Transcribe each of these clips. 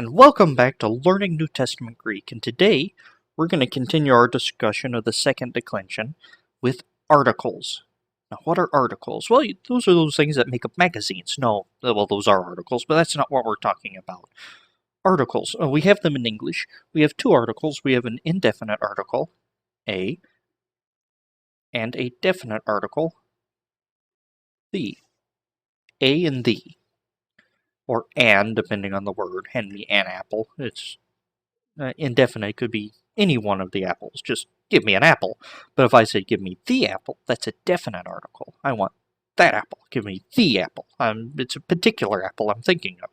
and welcome back to Learning New Testament Greek. And today we're going to continue our discussion of the second declension with articles. Now, what are articles? Well, those are those things that make up magazines. No, well, those are articles, but that's not what we're talking about. Articles. We have them in English. We have two articles. We have an indefinite article, a, and a definite article, the. A and the. Or and, depending on the word. Hand me an apple. It's indefinite. Could be any one of the apples. Just give me an apple. But if I say give me the apple, that's a definite article. I want that apple. Give me the apple. It's a particular apple I'm thinking of.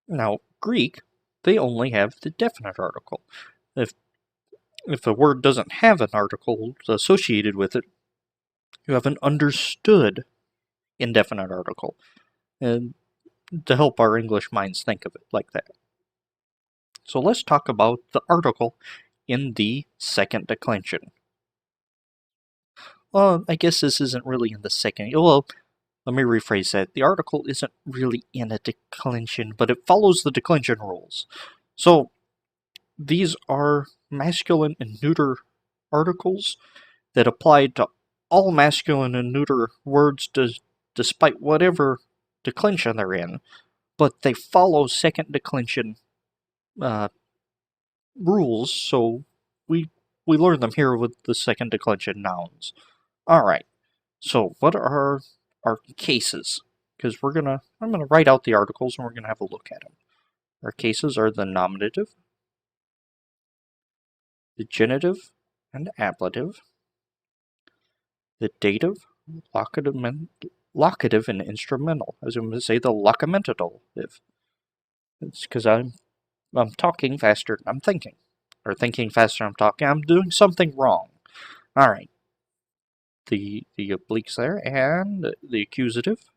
Now, Greek, they only have the definite article. If a word doesn't have an article associated with it, you have an understood indefinite article. And to help our English minds think of it like that. So let's talk about the article in the second declension. Well, I guess this isn't really in the second. Well, let me rephrase that. The article isn't really in a declension, but it follows the declension rules. So these are masculine and neuter articles that apply to all masculine and neuter words despite whatever declension they're in, but they follow second declension rules, so we learn them here with the second declension nouns. Alright, so what are our cases? Because I'm gonna write out the articles and we're gonna have a look at them. Our cases are the nominative, the genitive and ablative, the dative, locative and instrumental. I was going to say the locamentative. It's because I'm talking faster than I'm thinking. Or thinking faster than I'm talking. I'm doing something wrong. Alright. The obliques there, and the accusative,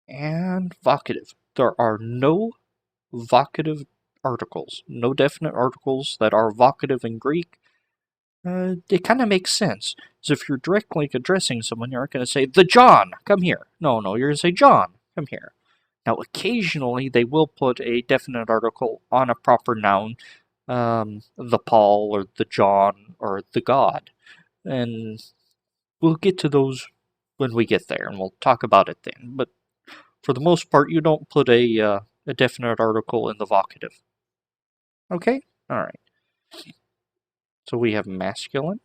and vocative. There are no vocative articles, no definite articles that are vocative in Greek. It kind of makes sense. So if you're directly addressing someone, you're not going to say, the John, come here. No, you're going to say, John, come here. Now, occasionally, they will put a definite article on a proper noun, the Paul, or the John, or the God. And we'll get to those when we get there, and we'll talk about it then. But for the most part, you don't put a definite article in the vocative. Okay? Alright. So we have masculine,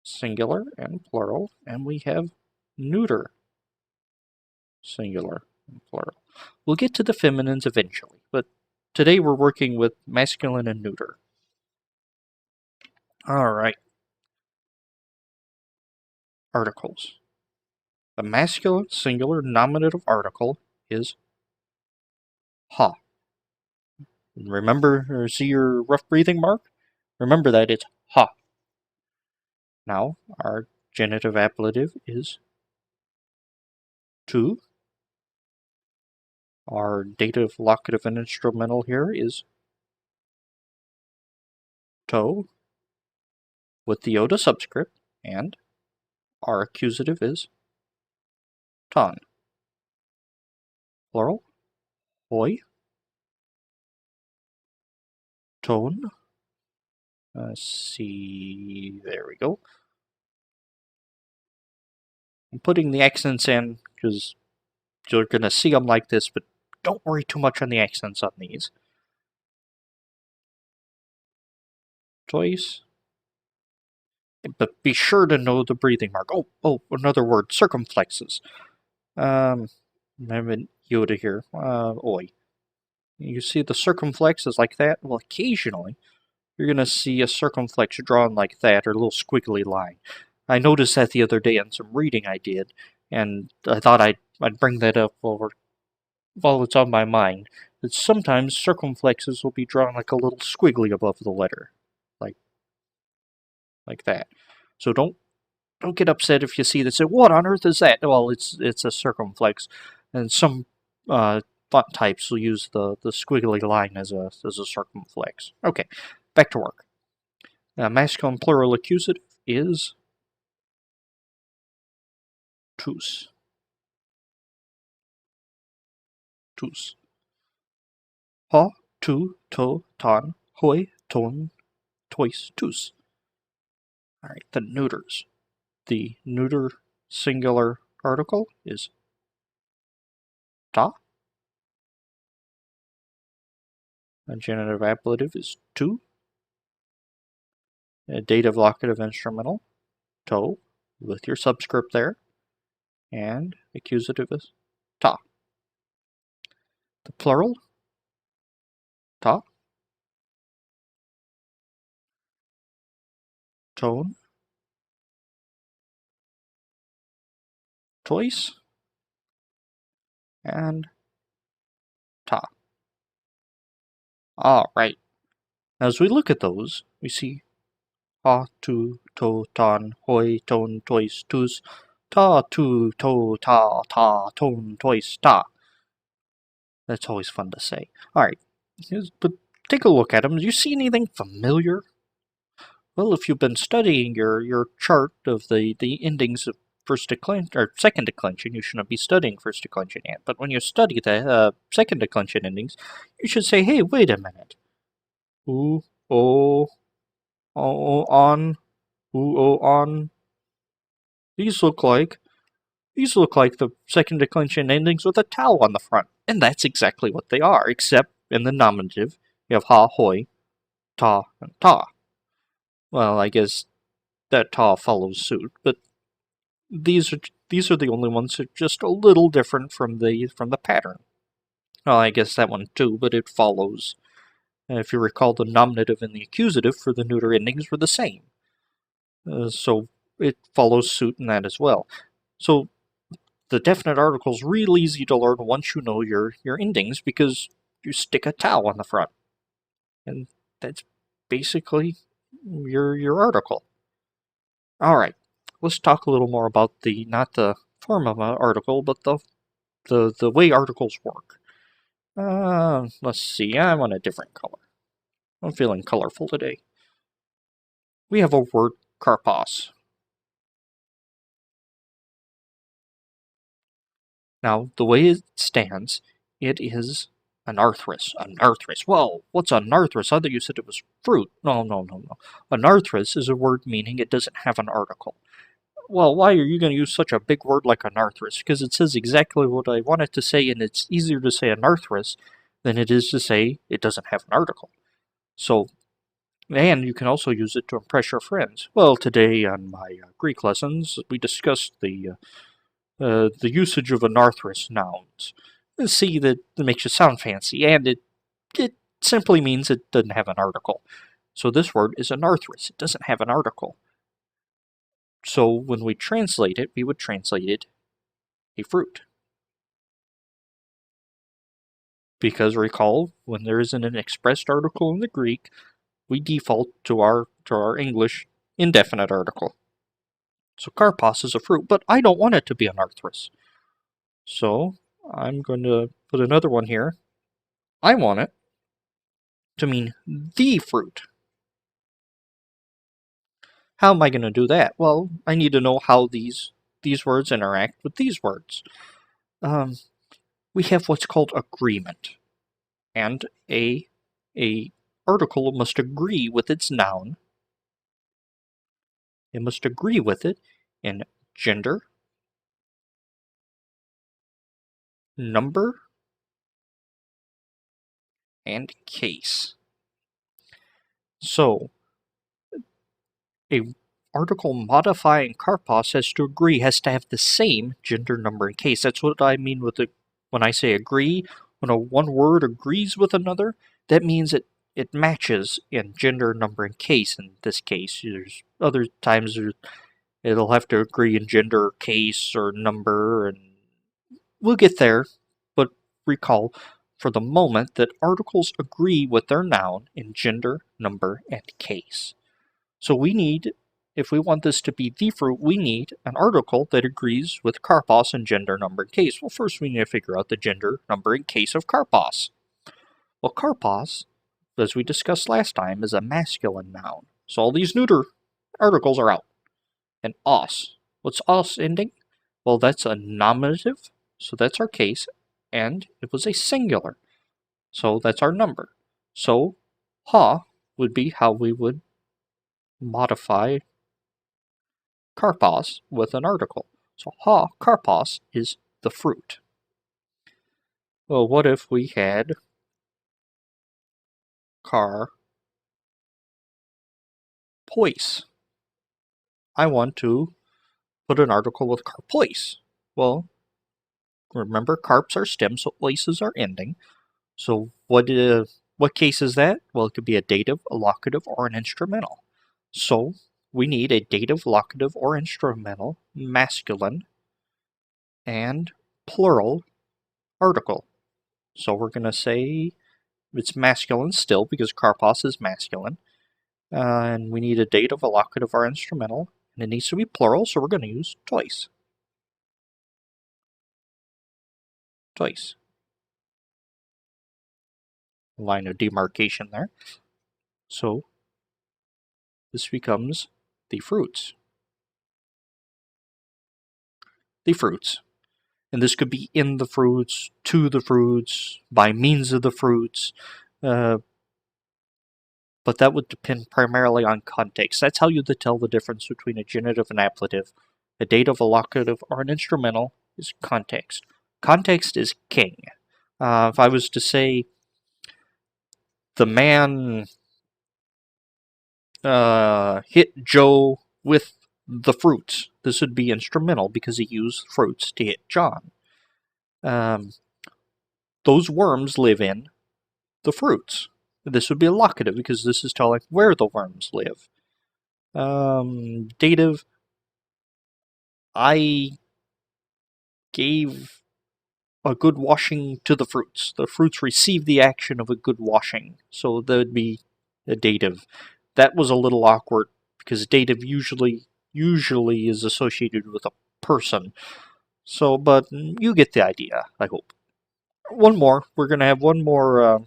singular, and plural, and we have neuter, singular, and plural. We'll get to the feminines eventually, but today we're working with masculine and neuter. Alright. Articles. The masculine singular nominative article is ha. Remember, or see your rough breathing mark? Remember that it's ha. Now, our genitive ablative is to. Our dative, locative, and instrumental here is to, with the iota subscript, and our accusative is ton. Plural, hoi, tone. See, there we go. I'm putting the accents in because you're going to see them like this, but don't worry too much on the accents on these. Choice. But be sure to know the breathing mark. Oh, another word, circumflexes. I have an iota here. Oi. You see the circumflex is like that? Well, occasionally, you're going to see a circumflex drawn like that, or a little squiggly line. I noticed that the other day in some reading I did, and I thought I'd bring that up while it's on my mind. That sometimes circumflexes will be drawn like a little squiggly above the letter. Like that. So don't get upset if you see this. What on earth is that? Well, it's a circumflex, and some font types will use the squiggly line as a circumflex. Okay, back to work. Masculine plural accusative is tous. tus. Ha, tu, to, ton, hoi, ton, tois, tus. Alright, the neuters. The neuter singular article is ta. A genitive ablative is tu. A dative locative instrumental, to, with your subscript there. And accusative is ta. The plural, ta. Tone, tois, and ta. Alright. As we look at those, we see ha, tu, to, ton, hoi, ton, tois, tus, ta, tu, to, ta, ta, ton, tois, ta. That's always fun to say. Alright, but take a look at them. Do you see anything familiar? Well, if you've been studying your chart of the endings of first declension or second declension, you shouldn't be studying first declension yet. But when you study the second declension endings, you should say, hey, wait a minute. Ooh, oh, on, ooh, oh, on. These look like the second declension endings with a tau on the front. And that's exactly what they are, except in the nominative, you have ha, hoi, ta, and ta. Well, I guess that ta follows suit, but these are the only ones that are just a little different from the pattern. Well, I guess that one too, but it follows. If you recall, the nominative and the accusative for the neuter endings were the same. So it follows suit in that as well. So the definite article is real easy to learn once you know your endings because you stick a tau on the front. And that's basically your article. Alright, let's talk a little more about not the form of an article, but the way articles work. Let's see, I want a different color. I'm feeling colorful today. We have a word, karpos. Now, the way it stands, it is Anarthrous. Anarthrous. Whoa, what's Anarthrous? I thought you said it was fruit. No. Anarthrous is a word meaning it doesn't have an article. Well, why are you going to use such a big word like Anarthrous? Because it says exactly what I want it to say, and it's easier to say Anarthrous than it is to say it doesn't have an article. So, and you can also use it to impress your friends. Well, today on my Greek lessons, we discussed the usage of Anarthrous nouns. See, that makes you sound fancy, and it simply means it doesn't have an article. So this word is Anarthrous. It doesn't have an article. So when we translate it, we would translate it a fruit. Because recall, when there isn't an expressed article in the Greek, we default to our English indefinite article. So karpos is a fruit, but I don't want it to be Anarthrous. So I'm going to put another one here. I want it to mean the fruit. How am I going to do that? Well, I need to know how these words interact with these words. We have what's called agreement, and a article must agree with its noun. It must agree with it in gender, number, and case. So, a article modifying karpos has to agree, has to have the same gender, number, and case. That's what I mean with when I say agree. When one word agrees with another, that means it matches in gender, number, and case. In this case, there's other times it'll have to agree in gender, case, or number, and we'll get there. But recall, for the moment, that articles agree with their noun in gender, number, and case. So we need, if we want this to be the fruit, we need an article that agrees with karpos in gender, number, and case. Well, first we need to figure out the gender, number, and case of karpos. Well, karpos, as we discussed last time, is a masculine noun. So all these neuter articles are out. And os. What's os ending? Well, that's a nominative, so that's our case. and it was a singular. So that's our number. So ha would be how we would modify karpos with an article. So ha karpos is the fruit. Well, what if we had karpois? I want to put an article with karpois. Well, remember carps are stem, so oises are ending. So what case is that? Well, it could be a dative, a locative, or an instrumental. So we need a dative, locative, or instrumental, masculine, and plural article. So we're going to say it's masculine still because karpos is masculine. And we need a dative, a locative, or instrumental. And it needs to be plural, so we're going to use twice. Twice. Line of demarcation there. So this becomes the fruits. The fruits. And this could be in the fruits, to the fruits, by means of the fruits, but that would depend primarily on context. That's how you tell the difference between a genitive and ablative. A dative, a locative, or an instrumental is context. Context is king. If I was to say, the man hit Joe with the fruits, this would be instrumental because he used fruits to hit John. Those worms live in the fruits. This would be a locative because this is telling where the worms live. Dative, I gave a good washing to the fruits. The fruits receive the action of a good washing. So that would be a dative. That was a little awkward because dative usually is associated with a person. So, but you get the idea, I hope. One more. We're going to have one more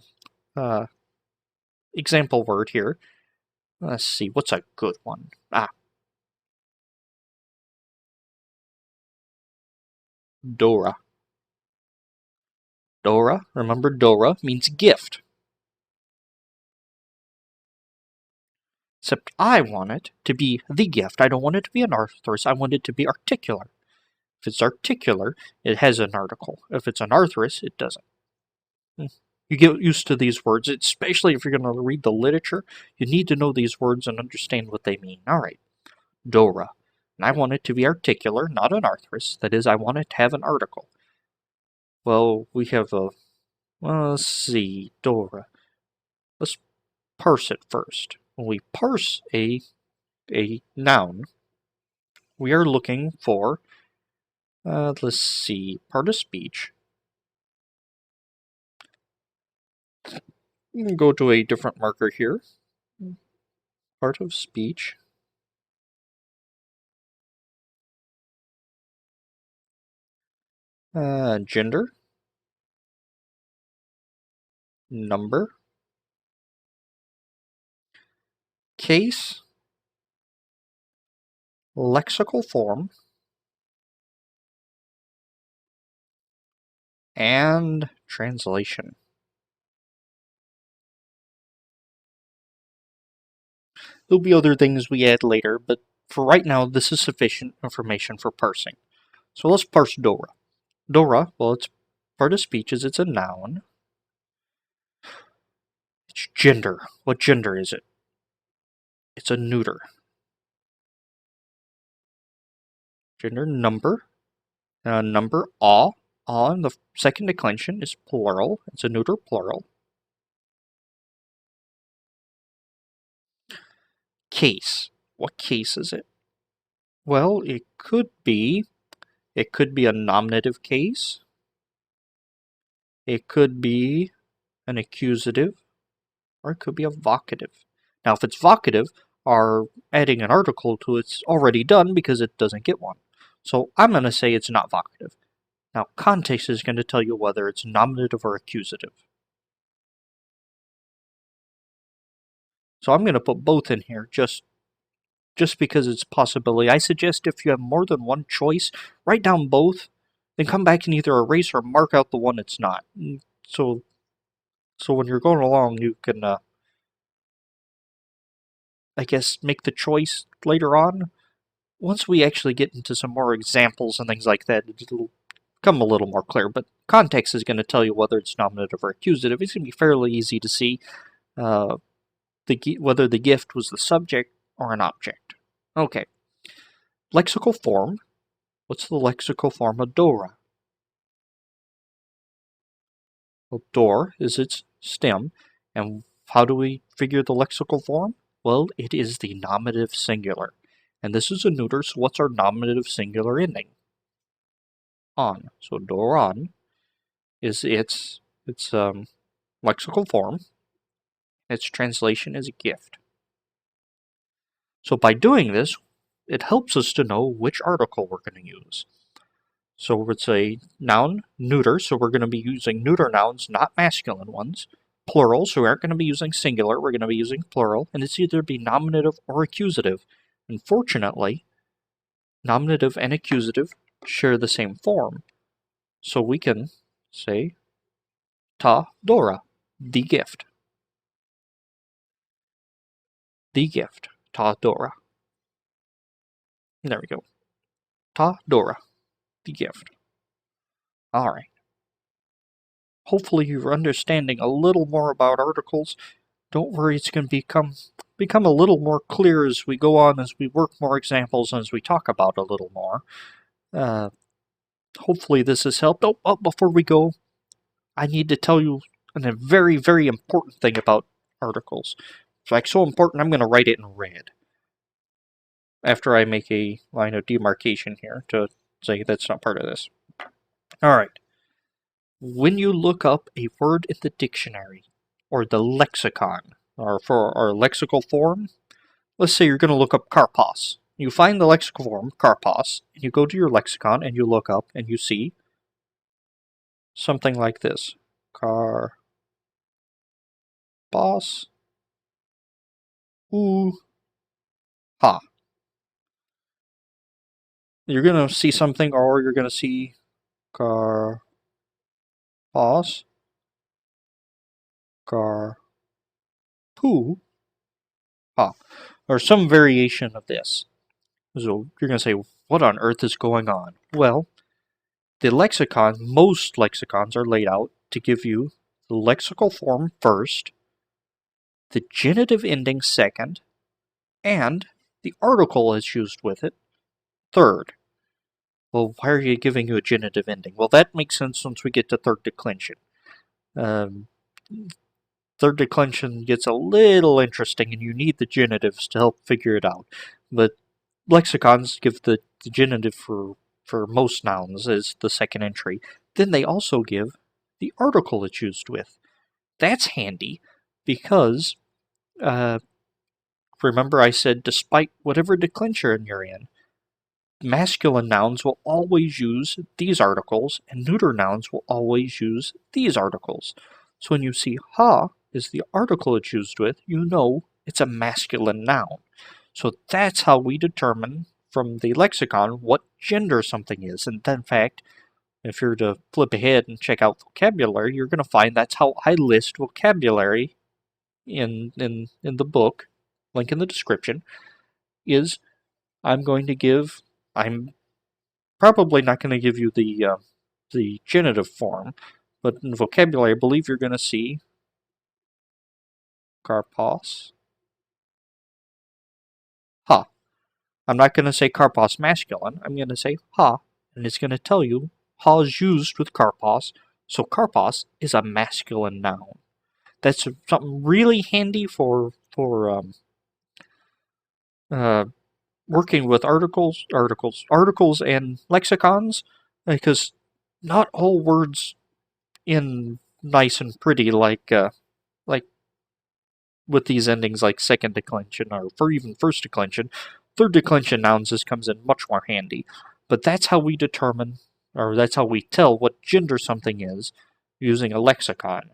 example word here. Let's see, what's a good one? Dora. Dora, remember Dora means gift. Except I want it to be the gift. I don't want it to be an Anarthrous. I want it to be articular. If it's articular, it has an article. If it's an Anarthrous, it doesn't. You get used to these words, especially if you're going to read the literature. You need to know these words and understand what they mean. All right, Dora. And I want it to be articular, not an Anarthrous. That is, I want it to have an article. Well, we have a... Well, let's see, Dora. Let's parse it first. When we parse a noun, we are looking for, let's see, part of speech. You can go to a different marker here. Part of speech. Gender. Number. Case. Lexical form. And translation. There'll be other things we add later, but for right now, this is sufficient information for parsing. So let's parse Dora. Dora, well, it's part of speech is it's a noun. It's gender. What gender is it? It's a neuter. Gender. Number. Number, a. A in the second declension is plural. It's a neuter plural. Case. What case is it? Well, it could be a nominative case. It could be an accusative, or it could be a vocative. Now, if it's vocative, our adding an article to it's already done because it doesn't get one. So I'm going to say it's not vocative. Now, context is going to tell you whether it's nominative or accusative. So I'm going to put both in here just because it's a possibility. I suggest if you have more than one choice, write down both then come back and either erase or mark out the one it's not. So when you're going along, you can, I guess, make the choice later on. Once we actually get into some more examples and things like that, it'll become a little more clear. But context is going to tell you whether it's nominative or accusative. It's going to be fairly easy to see whether the gift was the subject or an object. Okay. Lexical form. What's the lexical form of Dora? Well, Dor is its stem. And how do we figure the lexical form? Well, it is the nominative singular. And this is a neuter, so what's our nominative singular ending? On. So Doron is its lexical form. Its translation is a gift. So by doing this, it helps us to know which article we're going to use. So it's a noun, neuter, so we're going to be using neuter nouns, not masculine ones. Plural, so we aren't going to be using singular, we're going to be using plural, and it's either be nominative or accusative. Unfortunately, nominative and accusative share the same form. So we can say ta Dora, the gift. The gift, ta Dora. There we go. Ta Dora, the gift. Alright. Hopefully you're understanding a little more about articles. Don't worry, it's going to become a little more clear as we go on, as we work more examples, and as we talk about a little more. Hopefully this has helped. Oh, before we go, I need to tell you a very, very important thing about articles. It's like so important, I'm going to write it in red. After I make a line of demarcation here to say that's not part of this. Alright. When you look up a word in the dictionary, or the lexicon, or for our lexical form, let's say you're going to look up karpos. You find the lexical form, karpos, and you go to your lexicon and you look up and you see something like this. Karpos. Ha. You're going to see something, or you're going to see karpos. Karpu. Ha. Or some variation of this. So you're going to say, what on earth is going on? Well, the lexicon, most lexicons are laid out to give you the lexical form first, the genitive ending second, and the article that's used with it third. Well, why are you giving you a genitive ending? Well, that makes sense once we get to third declension. Third declension gets a little interesting, and you need the genitives to help figure it out. But lexicons give the genitive for most nouns as the second entry. Then they also give the article it's used with. That's handy because, remember I said despite whatever declension you're in, masculine nouns will always use these articles, and neuter nouns will always use these articles. So when you see ha is the article it's used with, you know it's a masculine noun. So that's how we determine from the lexicon what gender something is. And in fact, if you're to flip ahead and check out vocabulary, you're going to find that's how I list vocabulary in the book, link in the description, is I'm probably not going to give you the genitive form, but in vocabulary, I believe you're going to see karpos. Ha. I'm not going to say karpos masculine, I'm going to say ha, and it's going to tell you ha is used with karpos, so karpos is a masculine noun. That's something really handy for working with articles and lexicons, because not all words end nice and pretty like with these endings like second declension or for even first declension. Third declension nouns, this comes in much more handy. But that's how we determine, or that's how we tell what gender something is using a lexicon,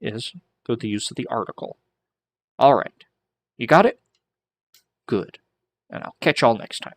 is through the use of the article. Alright, you got it? Good. And I'll catch y'all next time.